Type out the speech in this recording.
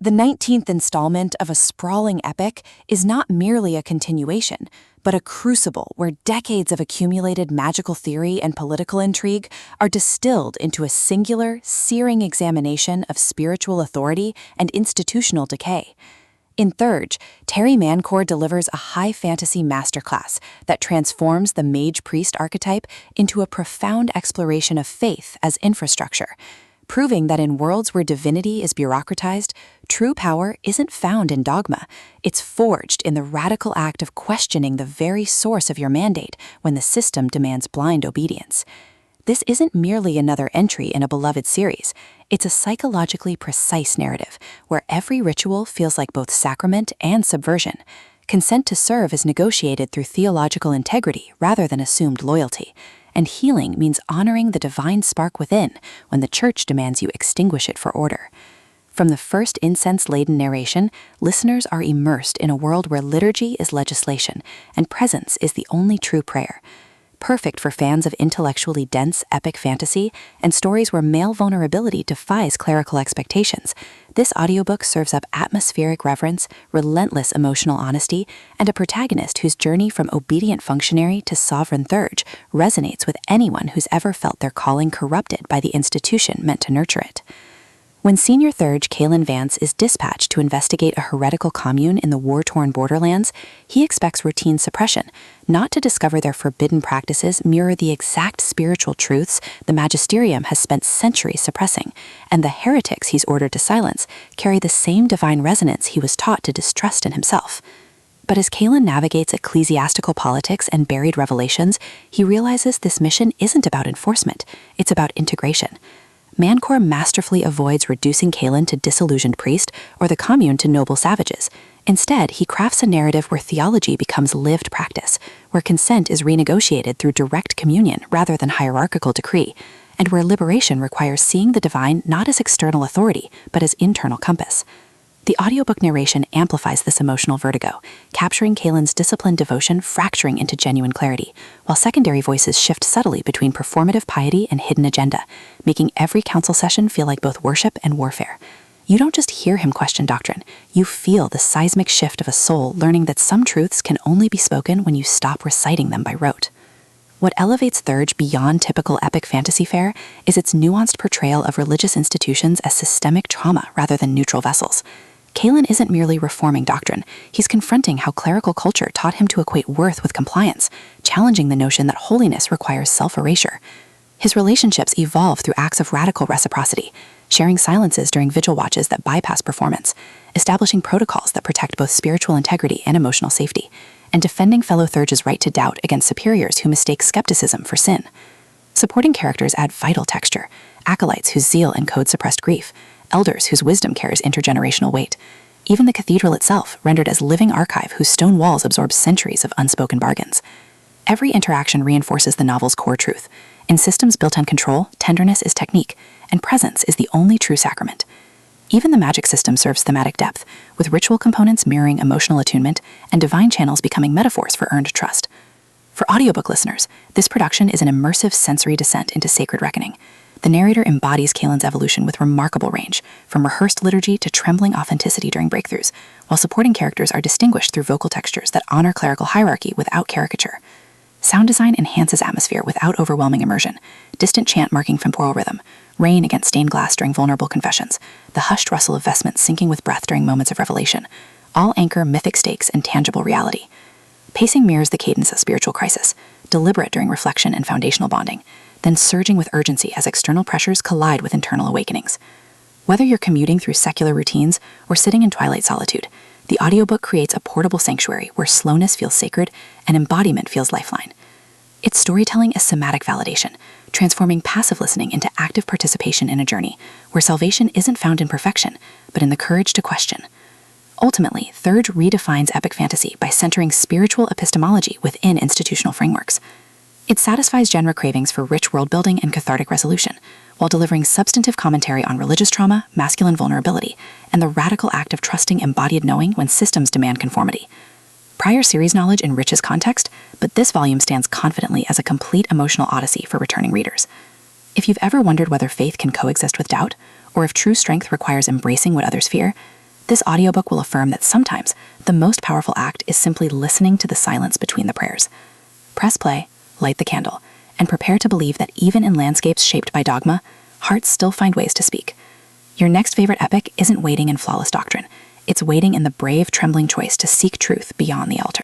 The 19th installment of a sprawling epic is not merely a continuation, but a crucible where decades of accumulated magical theory and political intrigue are distilled into a singular, searing examination of spiritual authority and institutional decay. In Theurge, Terry Mancour delivers a high fantasy masterclass that transforms the mage-priest archetype into a profound exploration of faith as infrastructure, proving that in worlds where divinity is bureaucratized, true power isn't found in dogma. It's forged in the radical act of questioning the very source of your mandate when the system demands blind obedience. This isn't merely another entry in a beloved series. It's a psychologically precise narrative where every ritual feels like both sacrament and subversion. Consent to serve is negotiated through theological integrity rather than assumed loyalty. And healing means honoring the divine spark within when the church demands you extinguish it for order. From the first incense-laden narration, listeners are immersed in a world where liturgy is legislation and presence is the only true prayer. Perfect for fans of intellectually dense epic fantasy and stories where male vulnerability defies clerical expectations, this audiobook serves up atmospheric reverence, relentless emotional honesty, and a protagonist whose journey from obedient functionary to sovereign Theurge resonates with anyone who's ever felt their calling corrupted by the institution meant to nurture it. When Senior Theurge Kalen Vance is dispatched to investigate a heretical commune in the war-torn borderlands, he expects routine suppression, not to discover their forbidden practices mirror the exact spiritual truths the magisterium has spent centuries suppressing, and the heretics he's ordered to silence carry the same divine resonance he was taught to distrust in himself. But as Kalen navigates ecclesiastical politics and buried revelations, he realizes this mission isn't about enforcement, it's about integration. Mancour masterfully avoids reducing Kalen to disillusioned priest or the commune to noble savages. Instead, he crafts a narrative where theology becomes lived practice, where consent is renegotiated through direct communion rather than hierarchical decree, and where liberation requires seeing the divine not as external authority, but as internal compass. The audiobook narration amplifies this emotional vertigo, capturing Kalen's disciplined devotion fracturing into genuine clarity, while secondary voices shift subtly between performative piety and hidden agenda, making every council session feel like both worship and warfare. You don't just hear him question doctrine, you feel the seismic shift of a soul learning that some truths can only be spoken when you stop reciting them by rote. What elevates Theurge beyond typical epic fantasy fare is its nuanced portrayal of religious institutions as systemic trauma rather than neutral vessels. Kalen isn't merely reforming doctrine, he's confronting how clerical culture taught him to equate worth with compliance, challenging the notion that holiness requires self-erasure. His relationships evolve through acts of radical reciprocity, sharing silences during vigil watches that bypass performance, establishing protocols that protect both spiritual integrity and emotional safety, and defending fellow Theurge's right to doubt against superiors who mistake skepticism for sin. Supporting characters add vital texture, acolytes whose zeal encodes suppressed grief, elders whose wisdom carries intergenerational weight, even the cathedral itself rendered as living archive whose stone walls absorb centuries of unspoken bargains. Every interaction reinforces the novel's core truth. In systems built on control, tenderness is technique, and presence is the only true sacrament. Even the magic system serves thematic depth, with ritual components mirroring emotional attunement and divine channels becoming metaphors for earned trust. For audiobook listeners, this production is an immersive sensory descent into sacred reckoning. The narrator embodies Kalen's evolution with remarkable range, from rehearsed liturgy to trembling authenticity during breakthroughs, while supporting characters are distinguished through vocal textures that honor clerical hierarchy without caricature. Sound design enhances atmosphere without overwhelming immersion, distant chant marking temporal rhythm, rain against stained glass during vulnerable confessions, the hushed rustle of vestments syncing with breath during moments of revelation, all anchor mythic stakes and tangible reality. Pacing mirrors the cadence of spiritual crisis, deliberate during reflection and foundational bonding, then surging with urgency as external pressures collide with internal awakenings. Whether you're commuting through secular routines or sitting in twilight solitude, the audiobook creates a portable sanctuary where slowness feels sacred and embodiment feels lifeline. Its storytelling is somatic validation, transforming passive listening into active participation in a journey where salvation isn't found in perfection, but in the courage to question. Ultimately, Theurge redefines epic fantasy by centering spiritual epistemology within institutional frameworks. It satisfies genre cravings for rich world-building and cathartic resolution, while delivering substantive commentary on religious trauma, masculine vulnerability, and the radical act of trusting embodied knowing when systems demand conformity. Prior series knowledge enriches context, but this volume stands confidently as a complete emotional odyssey for returning readers. If you've ever wondered whether faith can coexist with doubt, or if true strength requires embracing what others fear, This audiobook will affirm that sometimes the most powerful act is simply listening to the silence between the prayers. Press play, light the candle, and prepare to believe that even in landscapes shaped by dogma, hearts still find ways to speak. Your next favorite epic isn't waiting in flawless doctrine. It's waiting in the brave, trembling choice to seek truth beyond the altar.